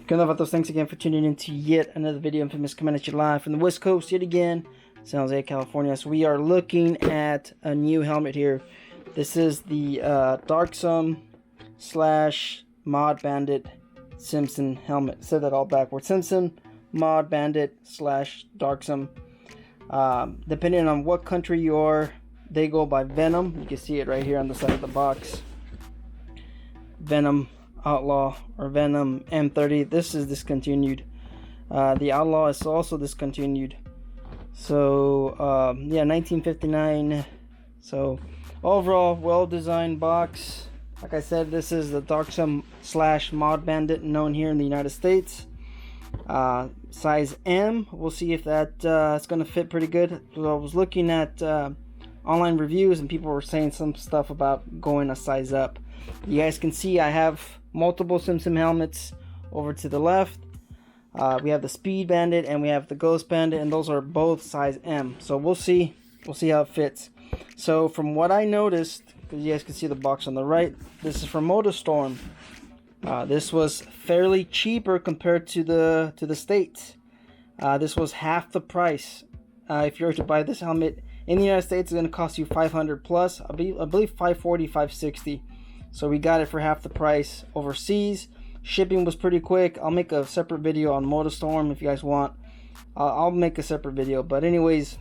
Good enough about those. Thanks again for tuning in to yet another video. Infamous coming at you live from the West Coast yet again, San Jose, California. So we are looking at a new helmet here. This is the Darksome / Mod Bandit Simpson helmet. Said that all backwards. Simpson Mod Bandit / Darksome. Depending on what country you are, they go by Venom. You can see it right here on the side of the box. Venom Outlaw or Venom M30. This is discontinued. The Outlaw is also discontinued. So yeah, 1959. So overall, well-designed box. Like I said, this is the Darksome / Mod Bandit, known here in the United States. Size M. We'll see if that it's going to fit pretty good. So I was looking at online reviews and people were saying some stuff about going a size up. You guys can see I have multiple Simpson helmets over to the left. We have the Speed Bandit and we have the Ghost Bandit, and those are both size M. So we'll see how it fits. So from what I noticed, because you guys can see the box on the right, this is from Motostorm. This was fairly cheaper compared to the States. This was half the price. If you were to buy this helmet in the United States, it's going to cost you $500 plus. I believe $540, $560. So we got it for half the price overseas. Shipping was pretty quick. I'll make a separate video on Motostorm if you guys want. I'll make a separate video. But anyways,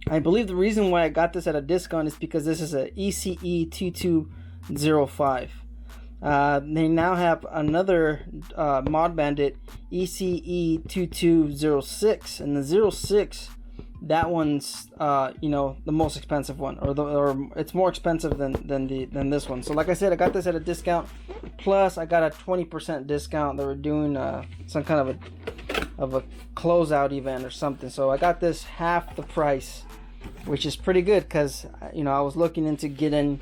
I believe the reason why I got this at a discount is because this is a ECE 2205. They now have another Mod Bandit ECE 2206, and the 06, that one's you know, the most expensive one, or it's more expensive than this one. So like I said, I got this at a discount, plus I got a 20% discount. They were doing some kind of a closeout event or something, so I got this half the price, which is pretty good, because you know, I was looking into getting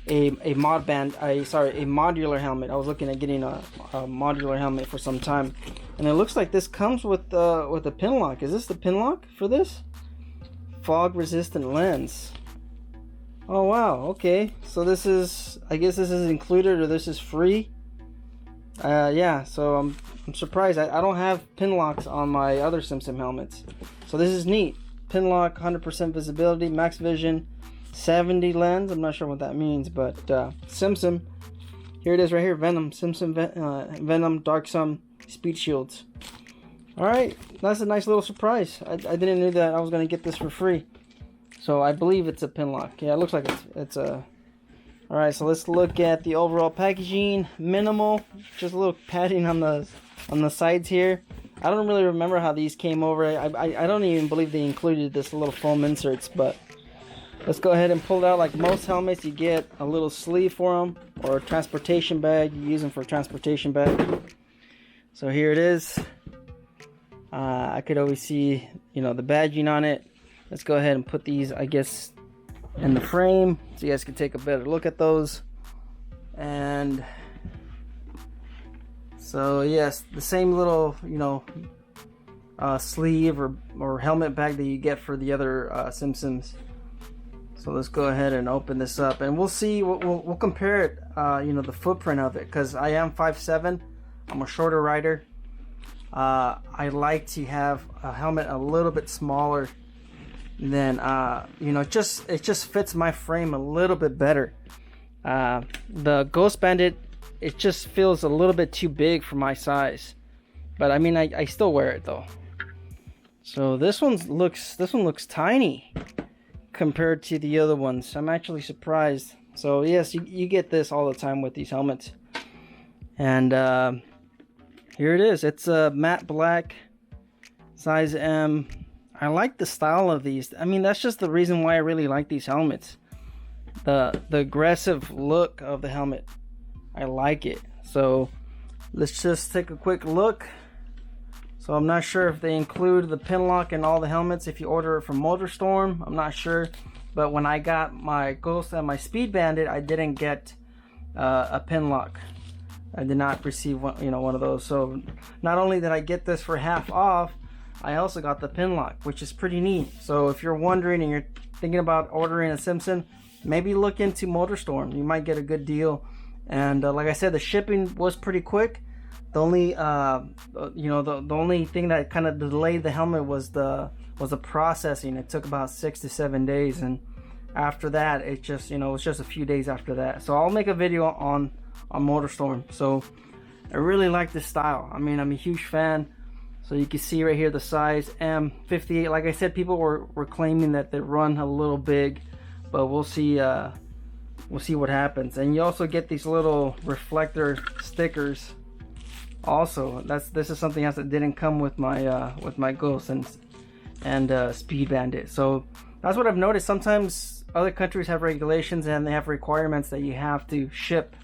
a modular helmet. I was looking at getting a modular helmet for some time, and it looks like this comes with a pin lock. Is this the pin lock for this? Fog resistant lens. Oh wow, okay, so this is, I guess this is included, or this is free. Yeah, so I'm surprised. I don't have pin locks on my other Simpson helmets, so this is neat. Pin lock, 100% visibility, max vision, 70 lens. I'm not sure what that means, but Simpson, here it is right here. Venom, Simpson Venom Darksome speed shields. All right, that's a nice little surprise. I didn't know that I was going to get this for free. So I believe it's a pin lock. Yeah, it looks like it's a... All right, so let's look at the overall packaging. Minimal, just a little padding on the sides here. I don't really remember how these came over. I don't even believe they included this little foam inserts, but let's go ahead and pull it out. Like most helmets, you get a little sleeve for them, or a transportation bag. You use them for a transportation bag. So here it is. I could always see, you know, the badging on it. Let's go ahead and put these, I guess, in the frame so you guys can take a better look at those. And so yes, the same little, you know, sleeve or helmet bag that you get for the other Simpsons. So let's go ahead and open this up, and we'll see. We'll compare it, you know, the footprint of it, because I am 5'7". I'm a shorter rider. I like to have a helmet a little bit smaller than, you know, it just fits my frame a little bit better. The Ghost Bandit, it just feels a little bit too big for my size, but I mean, I still wear it though. So this one looks tiny compared to the other ones. I'm actually surprised. So yes, you get this all the time with these helmets. And here it is. It's a matte black, size M. I like the style of these. I mean, that's just the reason why I really like these helmets. The aggressive look of the helmet, I like it. So let's just take a quick look. So I'm not sure if they include the pin lock in all the helmets if you order it from Motostorm. I'm not sure, but when I got my Ghost and my Speed Bandit, I didn't get a pin lock. I did not receive one, you know, one of those. So not only did I get this for half off, I also got the pin lock, which is pretty neat. So if you're wondering and you're thinking about ordering a Simpson, maybe look into Motostorm. You might get a good deal. And like I said, the shipping was pretty quick. The only you know, the only thing that kind of delayed the helmet was the processing. It took about 6 to 7 days, and after that it just, you know, it was just a few days after that. So I'll make a video on Motostorm. So I really like this style. I mean, I'm a huge fan. So you can see right here the size M58. Like I said, people were claiming that they run a little big, but we'll see what happens. And you also get these little reflector stickers. Also, this is something else that didn't come with my Ghost and Speed Bandit. So that's what I've noticed. Sometimes other countries have regulations and they have requirements that you have to ship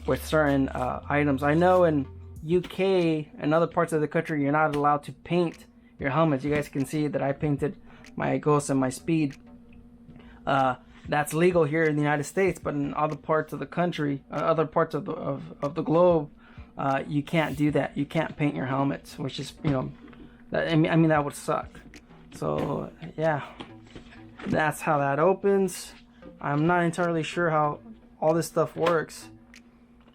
with certain items. I know in UK and other parts of the country you're not allowed to paint your helmets. You guys can see that I painted my Ghost and my Speed. That's legal here in the United States, but in other parts of the country, other parts of the globe, you can't do that. You can't paint your helmets, which is, you know, I mean that would suck. So yeah, that's how that opens. I'm not entirely sure how all this stuff works.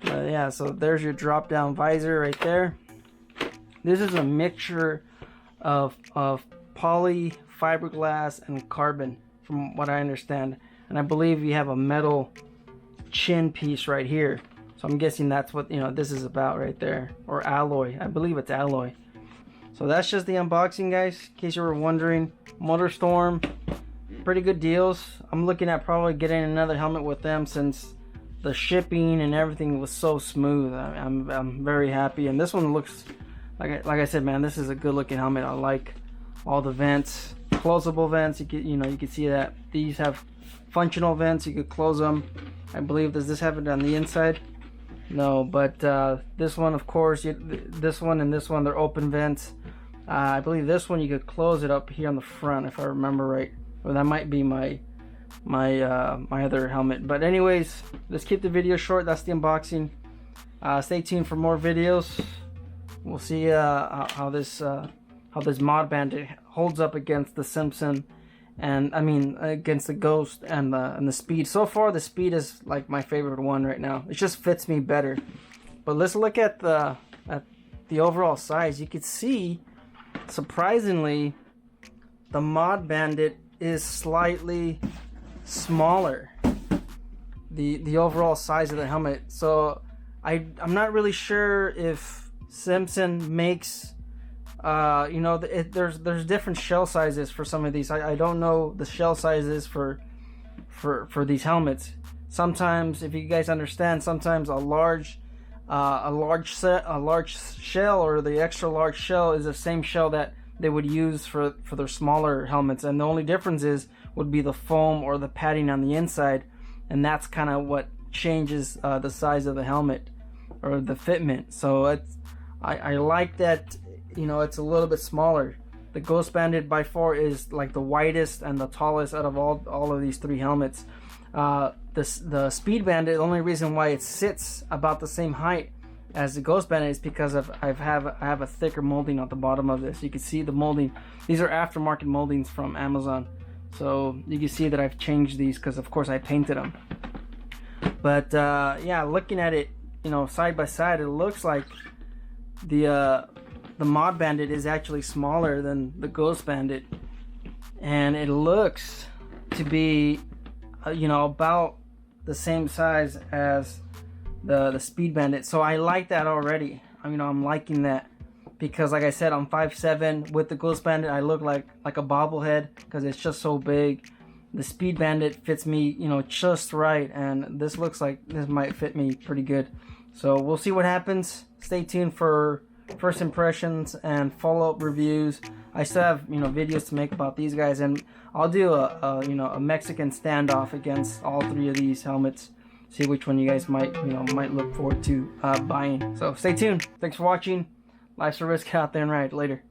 Yeah, so there's your drop down visor right there. This is a mixture of poly, fiberglass, and carbon from what I understand. And I believe you have a metal chin piece right here. So I'm guessing that's what, you know, this is about right there. Or alloy. I believe it's alloy. So that's just the unboxing, guys. In case you were wondering. Motostorm, pretty good deals. I'm looking at probably getting another helmet with them since the shipping and everything was so smooth. I'm very happy. And this one looks, like I said, man, this is a good looking helmet. I like all the vents, closable vents. You can see that these have functional vents. You could close them. I believe, does this have it on the inside? No, but this one, of course, this one and this one, they're open vents. I believe this one you could close it up here on the front, if I remember right. Or that might be my other helmet. But anyways, let's keep the video short. That's the unboxing. Stay tuned for more videos. We'll see how this Mod Bandit holds up against the Simpson, and I mean against the Ghost and the Speed. So far the Speed is like my favorite one right now. It just fits me better. But let's look at the overall size. You could see, surprisingly, the Mod Bandit is slightly smaller, the overall size of the helmet. So I'm not really sure if Simpson makes you know, there's different shell sizes for some of these. I don't know the shell sizes for these helmets. Sometimes, if you guys understand, sometimes a large shell or the extra large shell is the same shell that they would use for their smaller helmets, and the only difference would be the foam or the padding on the inside, and that's kind of what changes the size of the helmet or the fitment. So I like that, you know, it's a little bit smaller. The Ghost Bandit by far is like the widest and the tallest out of all of these three helmets. The Speed Bandit, the only reason why it sits about the same height as the Ghost Bandit is because I have a thicker molding at the bottom of this. You can see the molding. These are aftermarket moldings from Amazon. So you can see that I've changed these because of course I painted them. But yeah, looking at it, you know, side by side, it looks like the Mod Bandit is actually smaller than the Ghost Bandit, and it looks to be you know, about the same size as the Speed Bandit. So I like that already. I mean, I'm liking that because, like I said, I'm 5'7". With the Ghost Bandit, I look like a bobblehead because it's just so big. The Speed Bandit fits me, you know, just right, and this looks like this might fit me pretty good. So we'll see what happens. Stay tuned for first impressions and follow-up reviews. I still have, you know, videos to make about these guys, and I'll do a Mexican standoff against all three of these helmets. See which one you guys might look forward to buying. So stay tuned. Thanks for watching. Life's a risk, out there and ride. Later.